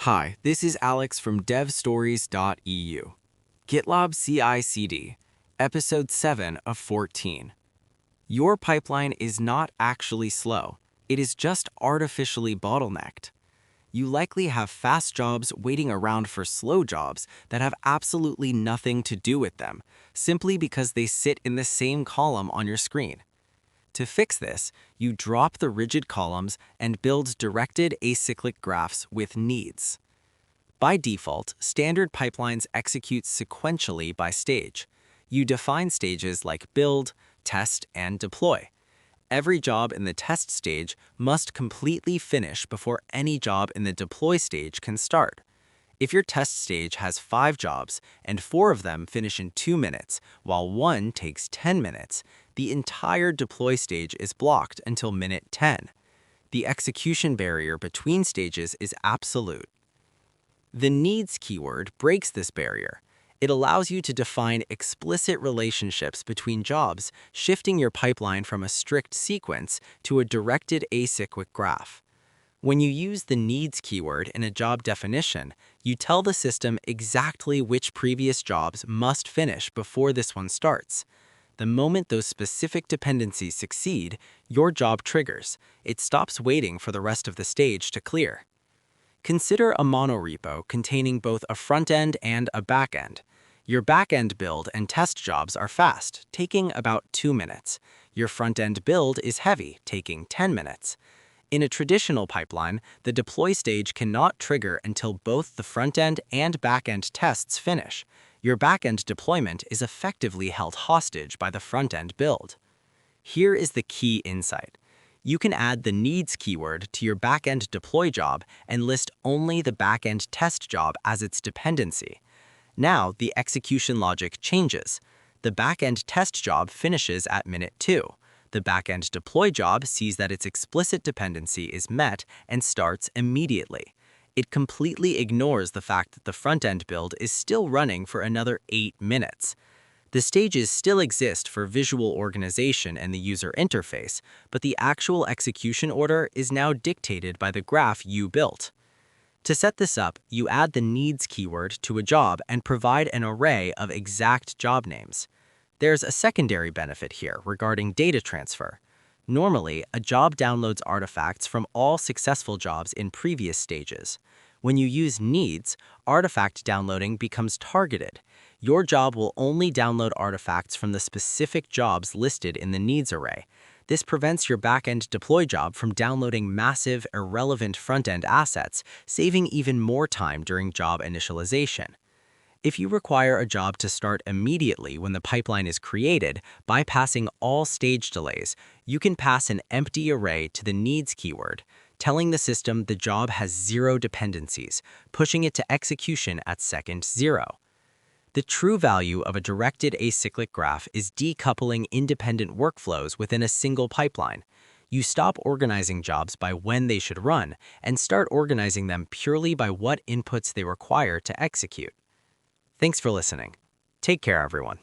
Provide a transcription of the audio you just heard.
Hi, this is Alex from devstories.eu. GitLab CI/CD, Episode 7 of 14. Your pipeline is not actually slow. It is just artificially bottlenecked. You likely have fast jobs waiting around for slow jobs that have absolutely nothing to do with them, simply because they sit in the same column on your screen. To fix this, you drop the rigid columns and build directed acyclic graphs with needs. By default, standard pipelines execute sequentially by stage. You define stages like build, test, and deploy. Every job in the test stage must completely finish before any job in the deploy stage can start. If your test stage has 5 jobs and 4 of them finish in 2 minutes, while 1 takes 10 minutes, the entire deploy stage is blocked until minute 10. The execution barrier between stages is absolute. The needs keyword breaks this barrier. It allows you to define explicit relationships between jobs, shifting your pipeline from a strict sequence to a directed acyclic graph. When you use the needs keyword in a job definition, you tell the system exactly which previous jobs must finish before this one starts. The moment those specific dependencies succeed, your job triggers. It stops waiting for the rest of the stage to clear. Consider a monorepo containing both a front-end and a back-end. Your back-end build and test jobs are fast, taking about 2 minutes. Your front-end build is heavy, taking 10 minutes. In a traditional pipeline, the deploy stage cannot trigger until both the front-end and back-end tests finish. Your back-end deployment is effectively held hostage by the front-end build. Here is the key insight. You can add the needs keyword to your back-end deploy job and list only the back-end test job as its dependency. Now, the execution logic changes. The back-end test job finishes at minute 2. The back-end deploy job sees that its explicit dependency is met and starts immediately. It completely ignores the fact that the front-end build is still running for another 8 minutes. The stages still exist for visual organization and the user interface, but the actual execution order is now dictated by the graph you built. To set this up, you add the needs keyword to a job and provide an array of exact job names. There's a secondary benefit here regarding data transfer. Normally, a job downloads artifacts from all successful jobs in previous stages. When you use needs, artifact downloading becomes targeted. Your job will only download artifacts from the specific jobs listed in the needs array. This prevents your back-end deploy job from downloading massive, irrelevant front-end assets, saving even more time during job initialization. If you require a job to start immediately when the pipeline is created, bypassing all stage delays, you can pass an empty array to the needs keyword, telling the system the job has 0 dependencies, pushing it to execution at second 0. The true value of a directed acyclic graph is decoupling independent workflows within a single pipeline. You stop organizing jobs by when they should run and start organizing them purely by what inputs they require to execute. Thanks for listening. Take care, everyone.